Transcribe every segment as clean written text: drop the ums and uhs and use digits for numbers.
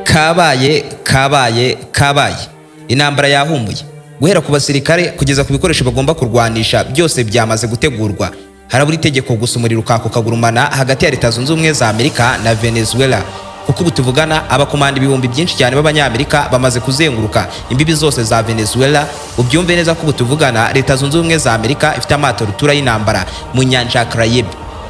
Kabaye intambara yahumuye. Guhera ku basirikare kugeza ku bikoresho bagomba kurwanisha byose byamaze gutegurwa. Harabura itegeko gusa umuriro ukakugurumana hagati ya Leta Zunze Ubumwe za Amerika na Venezuela. Kuko ubu tuvugana abakomanda ibihumbi byinshi cyane b'abanyamerika bamaze kuzenguruka imbibi zose za Venezuela. Ubyumve neza ko ubu tuvugana Leta Zunze Ubumwe za Amerika ifite amato rutura y'intambara mu nyanja ya Caraïbe.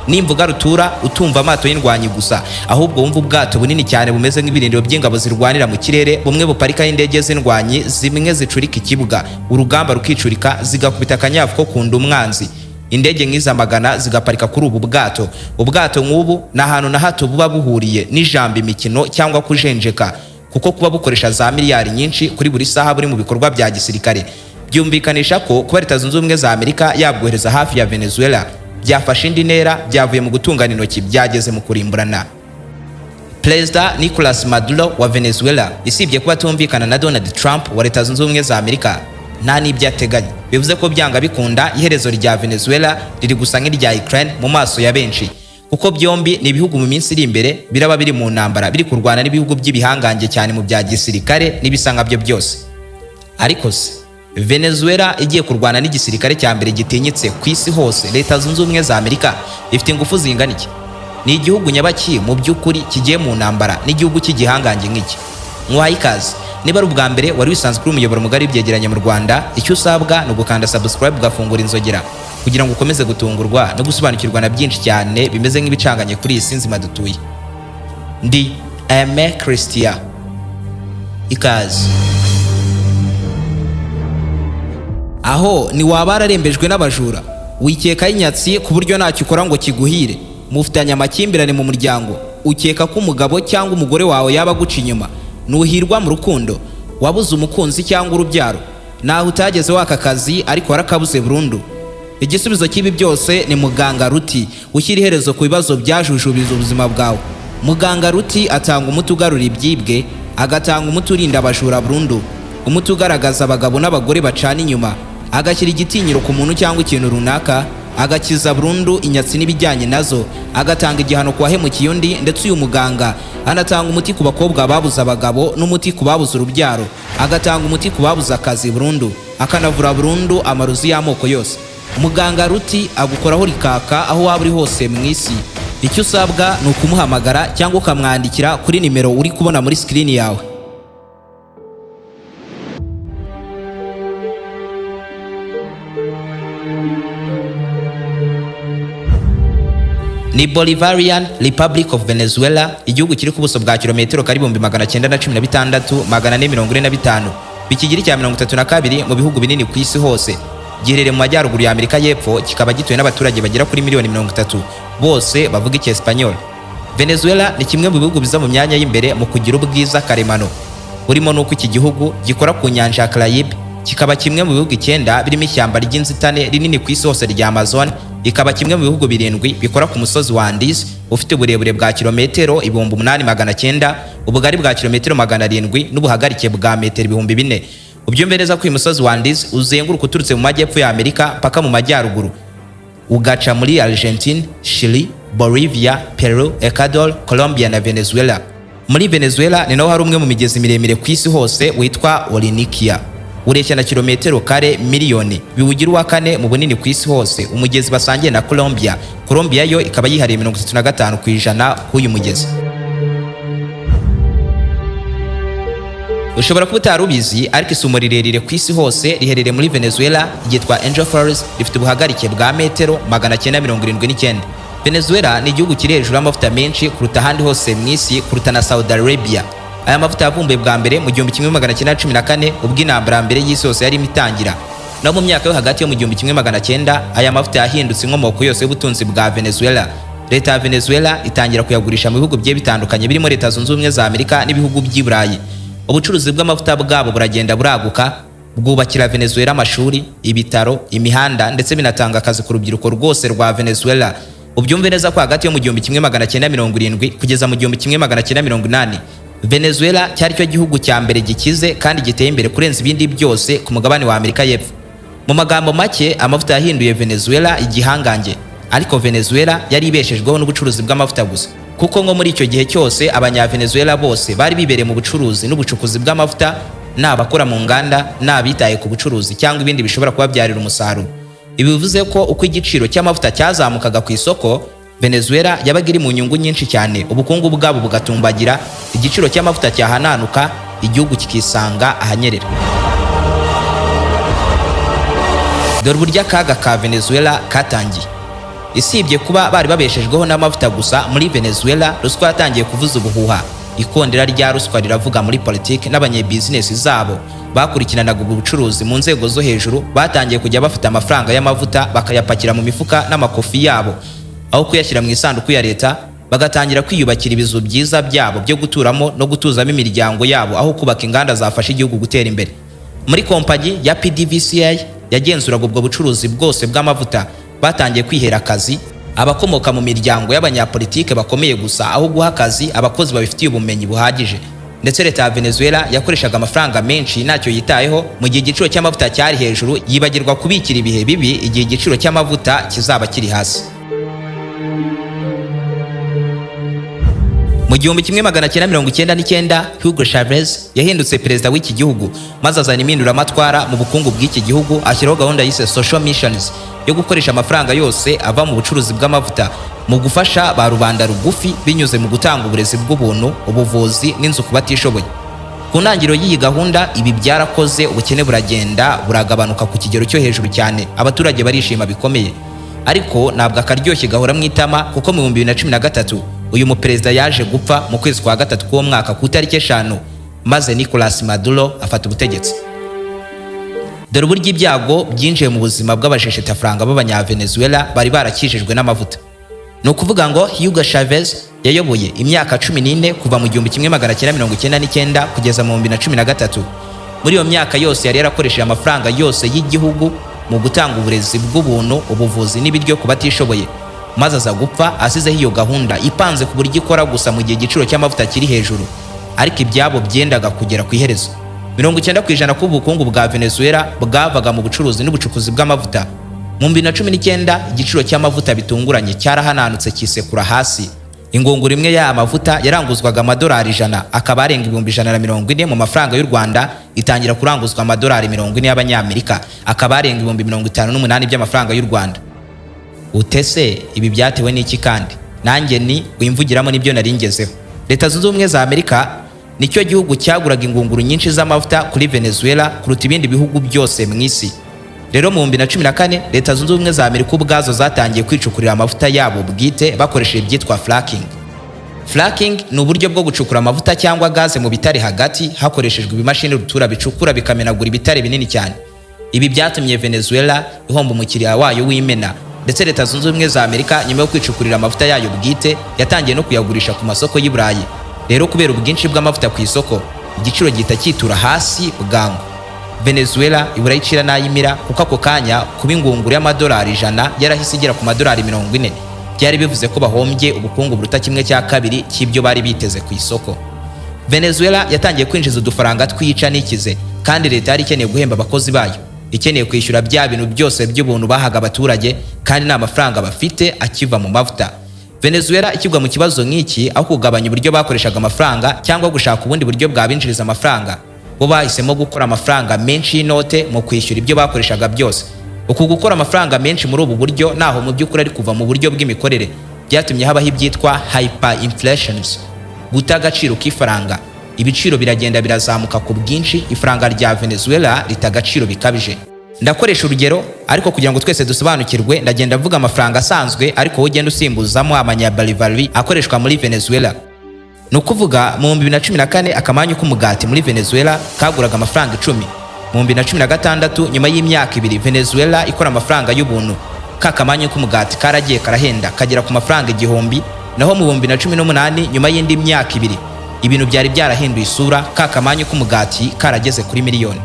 Nimvuga rutura utumva amato y'indwanyi gusa, ahubwo wumva ubwato bunini cyane bumeze nk'ibirindiro by'ingabo zirwanira mu kirere, bumwe buparika y'indege z'indwanyi zimwe zicurika ikibuga, urugamba rukicurika zigakubita akanyafu ko kunda umwanzi. Indege nk'iza magana zigaparika kuri ubu bwato. Ubwato nk'ubu ni ahantu na hato buba buhuriye n'ijambo imikino cyangwa kujenjeka, kuko kuba bukoresha za miliyari nyinshi kuri buri saha buri mu bikorwa bya gisirikare. Byumvikanisha ko kuba Leta Zunze Ubumwe za Amerika yabwohereza hafi ya Venezuela byafashe indi ntera, byavuye mu gutungana intoki byageze mu kurimburana. Perezida Nicolas Maduro wa Venezuela isibye kuba atumvikana na Donald Trump wa Leta Zunze Ubumwe za Amerika, nta n'ibyo ateganya. Bivuze ko byanga bikunda iherezo rya Venezuela riri gusa nk'irya Ukraine mu maso ya benshi, kuko byombi ni ibihugu mu minsi iri imbere biraba biri mu ntambara, biri kurwana n'ibihugu by'ibihangange cyane mu bya gisirikare n'ibisanga byo byose. Ariko se Venezuela igiye kurwana n'igisirikare cya mbere gitinyitse ku isi hose, Leta Zunze Ubumwe za Amerika, ifite ingufu zingana iki? Ni igihugu nyabaki mu by'ukuri kigiye mu ntambara n'igihugu cy'igihangange nk'iki? Mwahaye ikaze. Niba ari ubwa mbere wari wisanzwe kuri umuyoboro mugari w'ibyegeranyo mu Rwanda, icyo usabwa ni ugukanda subscribe ugafungura inzogera kugira ngo ukomeze gutungurwa no gusobanukirwa na byinshi cyane bimeze nk'ibicanganye kuri iyi si nzima dutuye. Ndi Aime Christian. Ikaze. Aho ni waba wararembejwe n'abajura, wikeka inyatsi ku buryo ntacyo ukora ngo kiguhire, mufitanye amakimbirane mu muryango, ukeka ko umugabo cyangwa umugore wawe yaba guca inyuma, nuhirwa mu rukundo, wabuze umukunzi cyangwa urubyaro, naho utageze waka kazi ariko warakabuze burundu. Igisubizo cy'ibi byose ni Muganga Ruti, ushyira iherezo ku bibazo byajujubije ubuzima bwawe. Muganga Ruti atanga umuti ugarura ibyibwe, agatanga umuti urinda abajura burundu, umuti ugaragaza abagabo n'abagore bacana inyuma, agashyira igitinyiro ku muntu cyangwa ikintu runaka, agakiza burundu inyatsi n'ibijyanye nazo, agatanga igihano ku wahemukiye undi. Ndetse uyu muganga anatanga umuti ku bakobwa babuze abagabo n'umuti ku babuze urubyaro, agatanga umuti ku babuze akazi burundu, akanavura burundu amarozi y'amoko yose. Muganga Ruti agukoraho rikaka aho waba uri hose mu isi. Icyo usabwa ni ukumuhamagara cyangwa ukamwandikira kuri nimero uri kubona muri screen yawe. Ni Bolivarian Republic of Venezuela, igihugu kiri ku buso bwa kilometero kari 916,445 bikigira icya 32 mu bihugu binini ku isi hose. Giherereye mu majyaruguru ya Amerika y'Epfo, kikaba gituwe n'abaturage bagera kuri miliyoni 30 bose bavuga icyesipanyol. Venezuela ni kimwe mu bihugu biza mu myanya y'imbere mu kugira ubwiza karemano, burimo nuko iki gihugu gikora ku nyanja ya Caraïbe, kikaba kimwe mu bihugu 9 birimo ishyamba ry'inzitane rinini ku isi hose rya Amazon, ikaba kimwe mu bihugu 7 bikora ku musozi wa Andes ufite uburebure bwa kilometero 8,900, ubugari bwa kilometero 700 n'ubuhagarike bwa metero 4,000. Ubyumve neza ko uyu musozi wa Andes uzenguruka uturutse mu majyepfo ya Amerika paka mu majyaruguru, ugaca muri Argentine, Chile, Bolivia, Peru, Ecuador, Colombia na Venezuela. Muri Venezuela ni naho hari umwe mu migezi miremire ku isi hose witwa Orinikia, ureshya na kilometero kare miliyoni, biwugira uwa 4 mu bunini ku isi hose. Umugezi basangiye na Colombia yo ikaba yihariye 35% k'uyu mugezi. Ushobora kuba utarubizi ariko isumo rirerire ku isi hose riherereye muri Venezuela, ryitwa Angel Falls, rifite ubuhagarike bwa metero 979. Venezuela ni igihugu kiri hejuru y'amavuta menshi kuruta ahandi hose mu isi, kuruta na Saudi Arabia. Aya mavuta yavumbuye bwa mbere mu 1914 ubwo intambara mbere y'isi yose yari imitangira. No mu myaka yo hagati yo mu 1900 aya mavuta yahindutse inkomoko yose y'ubutunzi bwa Venezuela. Leta ya Venezuela itangira kuyagurisha mu bihugu bye bitandukanye birimo Leta Zunze Ubumwe za Amerika n'ibihugu by'i Burayi. Ubucuruzi bw'amavuta bwabo buragenda buraguka, bwubakira Venezuela amashuri, ibitaro, imihanda, ndetse binatanga akazi ku rubyiruko rwose rwa Venezuela. Ubyumve neza ko hagati yo mu 1970 kugeza mu 1980 Venezuela cyari cyo gihugu cya mbere gikize kandi giteye imbere kurenza ibindi byose ku mugabane wa Amerika y'Epfo. Mu magambo make, amavuta yahinduye Venezuela igihangange, ariko Venezuela yari ibeshejweho n'ubucuruzi bw'amavuta gusa. kuko ngo muri icyo gihe cyose abanyavenezuela bose bari bibereye mu bucuruzi n'ubucukuzi bw'amavuta, n'abakora mu nganda, n'abitaye ku bucuruzi cyangwa ibindi bishobora kubabyarira umusaruro. Ibi bivuze ko uko igiciro cy'amavuta cyazamukaga ku isoko, Venezuela yabaga iri mu nyungu nyinshi cyane, ubukungu bwabo bugatumbagira, igiciro cy'amavuta cyahananuka, igihugu kikisanga ahanyerera. Dore uburyo akaga ka Venezuela katangiye. Isibye kuba bari babeshejweho n'amavuta gusa, muri Venezuela ruswa yatangiye kuvuza ubuhuha. Ikondera rya ruswa riravuga muri politiki, n'abanyebizinesi zabo bakurikiranaga ubucuruzi mu nzego zo hejuru batangiye kujya bafite amafaranga y'amavuta bakayapakira mu mifuka n'amakofi yabo, aho kuyashyira mu isanduku ya leta, bagatangira kwiyubakira ibizu byiza byabo byo guturamo no gutuzamo imiryango yabo, aho kubaka inganda zafasha igihugu gutera imbere. Muri kompanyi ya PDVSA yagenzuraga ubwo bucuruzi bwose bw'amavuta, batangiye kwihera akazi abakomoka mu miryango y'abanyapolitike bakomeye gusa, aho guha akazi abakozi babifitiye ubumenyi buhagije. Ndetse leta ya Venezuela yakoreshaga amafaranga menshi ntacyo yitayeho mu gihe igiciro cy'amavuta cyari hejuru, yibagirwa kubikira ibihe bibi igihe igiciro cy'amavuta kizaba kiri hasi. Mu 1999 Hugo Chavez yahindutse perezida w'iki gihugu, maze azana impinduramatwara mu bukungu bw'iki gihugu, ashyiraho gahunda yise Social Missions yo gukoresha amafaranga yose ava mu bucuruzi bw'amavuta mu gufasha ba rubanda rugufi binyuze mu gutanga uburezi bw'ubuntu, ubuvuzi n'inzu ku batishoboye. Ku ntangiriro y'iyi gahunda ibi byarakoze, ubukene buragenda buragabanuka ku kigero cyo hejuru cyane, abaturage barishima bikomeye. Ariko ntabwo akaryoshye gahora mu itama, kuko mu 2013 uyu muperezida yaje gupfa mu kwezi kwa gatatu k'uwo mwaka ku itariki 5, maze Nicolas Maduro afata ubutegetsi. Dore uburyo ibyago byinjiye mu buzima bw'abajeshetafaranga b'abanyavenezuela bari barakijijwe n'amavuta. Ni ukuvuga ngo Hugo Chavez yayoboye imyaka 14 kuva mu 1999 kugeza mu 2013. Muri iyo myaka yose yari yarakoresheje amafaranga yose y'igihugu mu gutanga uburezi bw'ubuntu, ubuvuzi n'ibiryo ku batishoboye, maze aza gupfa asizeho iyo gahunda ipanze ku buryo ikora gusa mu gihe igiciro cy'amavuta kiri hejuru. Ariko ibyabo byendaga kugera ku iherezo. 90% k'ubukungu bwa Venezuela bwavaga mu bucuruzi n'ubucukuzi bw'amavuta. Mu 2019 igiciro cy'amavuta bitunguranye cyarahananutse kisekura hasi. Ingunguru imwe y'aya mavuta yaranguzwaga amadolari 100, akaba arenga 140 mu mafaranga y'u Rwanda, itangira kuranguzwa amadolari 40 y'abanyamerika, akaba arenga 58 by'amafaranga y'u Rwanda. Utese ibi byatewe n'iki kandi? Nanjye ni wimvugiramo nibyo naringezeho. Leta Zunze Ubumwe za Amerika nicyo gihugu cyaguraga ingunguru nyinshi z'amavuta kuri Venezuela kuruta ibindi bihugu byose mu isi. Rero mu 2014 Leta Zunze Ubumwe za Amerika ubwazo zatangiye kwicukurira amavuta yabo bwite bakoresheje ibyitwa fracking. Fracking ni uburyo bwo gucukura amavuta cyangwa gaze mu bitare hagati hakoreshejwe ibimashini rutura bicukura bikamenagura ibitare binini cyane. Ibi byatumye Venezuela ihomba umukiriya wayo w'imena, ndetse Leta Zunze Ubumwe za Amerika nyuma yo kwicukurira amavuta yayo bwite yatangiye no kuyagurisha ku masoko y'i Burayi. Rero kubera ubwinshi bw'amavuta ku isoko, igiciro gihita cyitura hasi bwangu. Venezuela ibura icira n'ayimira, kuko ako kanya kuba ingunguru y'amadolari 100 yarahise igera ku madolari 40. Byari bivuze ko bahombye ubukungu buruta 1/2 cy'ibyo bari biteze ku isoko. Venezuela yatangiye kwinjiza udufaranga twica n'ikize, kandi leta yari ikeneye guhemba abakozi bayo, ikeneye kwishyura bya bintu byose by'ubuntu bahaga abaturage, kandi nta mafaranga bafite akiva mu mavuta. Venezuela ikigwa mu kibazo nk'iki, aho kugabanya uburyo bakoreshaga amafaranga cyangwa gushaka ubundi buryo bwabinjiriza amafaranga, bo bahisemo gukora amafaranga menshi y'inote mu kwishyura ibyo bakoreshaga byose. Uku gukora amafaranga menshi muri ubu buryo naho mu by'ukuri ari kuva mu buryo bw'imikorere, byatumye habaho ibyitwa hyperinflations, guta agaciro k'ifaranga. Ibiciro biragenda birazamuka ku bwinshi, ifaranga rya Venezuela rita agaciro bikabije. Ndakoresha urugero ariko kugira ngo twese dusobanukirwe, ndagenda mvuga amafaranga asanzwe ariko wowe ugenda usimbuzamo amanyabolivari akoreshwa muri Venezuela. Ni ukuvuga mu 2014 akamanyu k'umugati muri Venezuela kaguraga amafaranga 10. Mu 2016 nyuma y'imyaka 2 Venezuela ikora amafaranga y'ubuntu, kakamanyu k'umugati karagiye karahenda kagera ku mafaranga 1000. Naho mu 2018 nyuma y'indi myaka 2 ibintu byari byarahinduye isura, kakamanyu k'umugati karageze kuri miliyoni.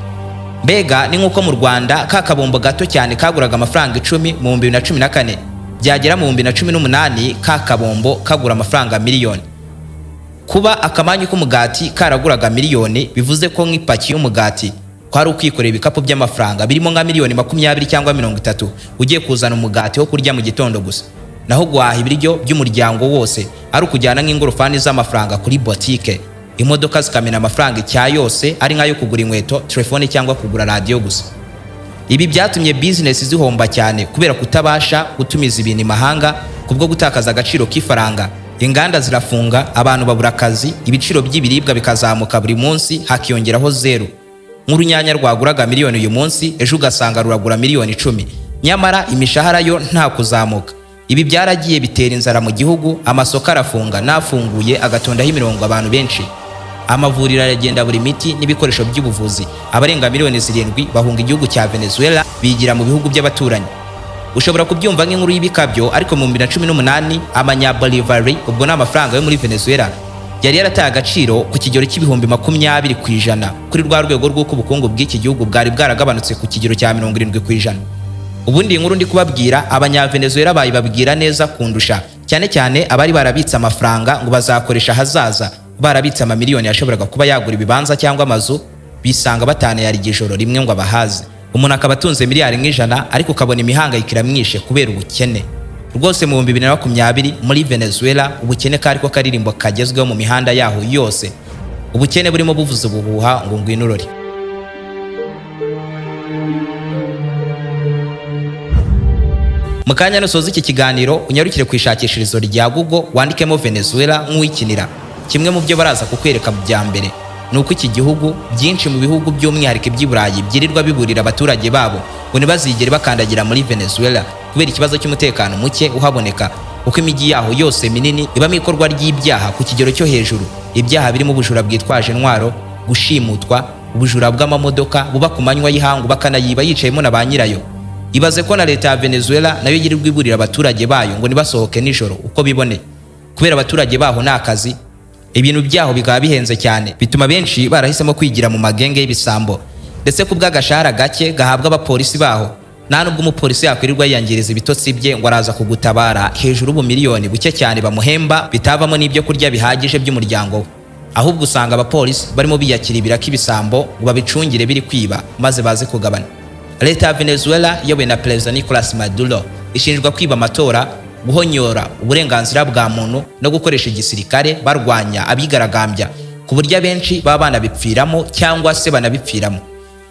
Mbega ni nkuko mu Rwanda kakabombo gato cyane kaguraga amafaranga 10 mu 2014, byagera mu 2018 kakabombo kagura amafaranga miliyoni. Kuba akamanyu k'umugati karaguraga miliyoni bivuze ko nk'ipaki y'umugati kwari ukwikorera ibikapu by'amafaranga birimo nka miliyoni 20 cyangwa 30 ugiye kuzana umugati wo kurya mu gitondo gusa. Naho guhaha ibiryo by'umuryango wose ari ukujyana nk'ingorofani z'amafaranga kuri botike, imodoka zikamena amafaranga icya yose ari nk'ayo kugura inkweto, telefone cyangwa kugura radiyo gusa. Ibi byatumye bizinesi zihomba cyane kubera kutabasha gutumiza ibintu imahanga kubwo gutakaza agaciro k'ifaranga. Inganda zirafunga, abantu babura akazi, ibiciro by'ibiribwa bikazamuka buri munsi hakiyongeraho zero. Nk'urunyanya rwaguraga miliyoni uyu munsi, ejo ugasanga ruragura miliyoni 10, nyamara imishahara yo nta kuzamuka. Ibi byaragiye bitera inzara mu gihugu, amasoko arafunga, nafunguye agatondaho imirongo abantu benshi. Amavuriro aragenda buri miti n'ibikoresho by'ubuvuzi. Abarenga miliyoni 7 bahunga igihugu cya Venezuela bigira mu bihugu by'abaturanyi. Ushobora kubyumva nk'inkuru y'ibikabyo, ariko mu 2018 amanyabolivari, ubwo n'amafaranga yo muri Venezuela, yari yarataye agaciro ku kigero cy'ibihumbi 20% kuri rwa rwego rw'uko ubukungu bw'iki gihugu bwari bwaragabanutse ku kigero cya 70%. Ubundi inkuru ndi kubabwira abanyavenezuela bayibabwira neza kundusha, cyane cyane abari barabitse amafaranga ngo bazakoresha hazaza, barabitse amamiliyoni yashoboraga kuba yagura ibibanza cyangwa amazu, bisanga batane yari igijoro rimwe ngo abahaze. Umuntu akaba atunze miliyari 100 ariko ukabona imihangayikira mwinshi kubera ubukene. Rwose mu 2020 muri Venezuela ubukene kariko karirimbo kagezweho mu mihanda yaho yose. Ubukene burimo buvuza ubuhuha ngo ngwinurori. Mukanya nusoza iki kiganiro unyarukire kwishakishirizo rya Google wandikemo Venezuela nk'uwikinira. Kimwe mu byo baraza kukwereka bya mbere nuko iki gihugu byinshi mu bihugu by'umwihariko by'Iburayi byirirwa biburira abaturage babo ngo ntibazigere bakandagira muri Venezuela kubera ikibazo cy'umutekano muke uhaboneka, uko imijyi yaho yose minini ibamo ikorwa ry'ibyaha ku kigero cyo hejuru. Ibyaha birimo ubujura bwitwaje intwaro, gushimutwa, ubujura bw'amamodoka buba ku manywa y'ihangu bakanayiba yicayemo na ba nyirayo. Ibaze ko na leta ya Venezuela nayo yirirwa iburira abaturage bayo ngo nibasohoke nijoro uko bibone kubera abaturage baho nta kazi. Ibintu byaho bikaba bihenze cyane, bituma benshi barahisemo kwigira mu magenge y'ibisambo, ndetse kubw'agashahara gake gahabwa abapolisi baho nta nubwo umupolisi yakwirirwa yiyangiriza ibitotsi bye ngo araza kugutabara hejuru y'ubumiliyoni buke cyane bamuhemba bitavamo n'ibyo kurya bihagije by'umuryango we. Ahubwo usanga abapolisi barimo biyakiribira k'ibisambo ngo babicungire biri kwiba maze baze kugabana. Leta ya Venezuela yowe na Perezida Nicolas Maduro ishinjwa kwiba amatora, guhonyora uburenganzira bwa muntu no gukoresha igisirikare barwanya abigaragambya ku buryo benshi baba banabipfiramo cyangwa se banabipfiramo.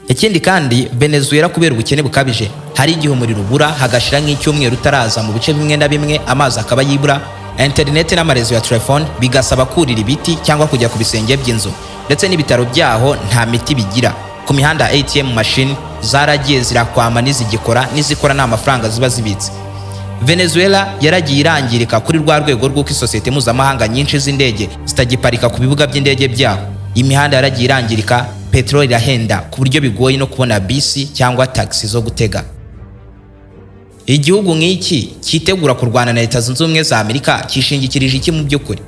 Ikindi kandi Venezuela kubera ubukene bukabije, hari igihe umuriro ubura hagashira nk'icyumweru utaraza mu bice bimwe na bimwe, amazi akaba yibura, internet n'amarezo ya telefone bigasaba kurira ibiti cyangwa kujya ku bisenge by'inzu, ndetse n'ibitaro byaho nta miti bigira. Ku mihanda ATM machine zaragiye zirakwama n'izigikora n'izikora nta mafaranga ziba zibitse. Venezuela yaragiye irangirika kuri rwa rwego rw'uko isosiyete mpuzamahanga nyinshi z'indege zitagiparika ku bibuga by'indege byaho. Imihanda yaragiye irangirika, petroli irahenda ku buryo bigoye no kubona bisi cyangwa taxi zo gutega. Igihugu nk'iki cyitegura kurwana na Leta Zunze Ubumwe za Amerika kishingikirije iki mu by'ukuri?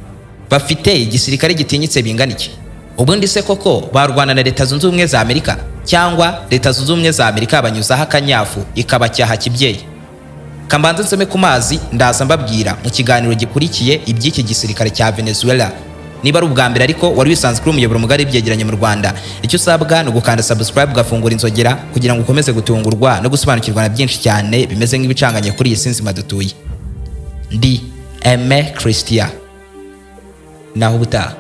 Bafite igisirikare gitinyitse bingana iki? Ubundi se koko barwana na Leta Zunze Ubumwe za Amerika cyangwa Leta Zunze Ubumwe za Amerika banyuzaho akanyafu ikabacyaha kibyeyi? Kambanze nsome ku mazi ndaza mbabwira mu kiganiro gikurikiye iby'iki gisirikare cya Venezuela. Niba ari ubwa mbere ariko wari wisanzwe kuri umuyoboro mugari byegeranye mu Rwanda, icyo usabwa ni ugukanda subscribe ugafungura inzogera kugira ngo ukomeze gutungurwa no gusobanukirwa na byinshi cyane bimeze nk'ibicanganye kuri iyi sinzima dutuye. Ndi Aime Christian. Naho ubutaha.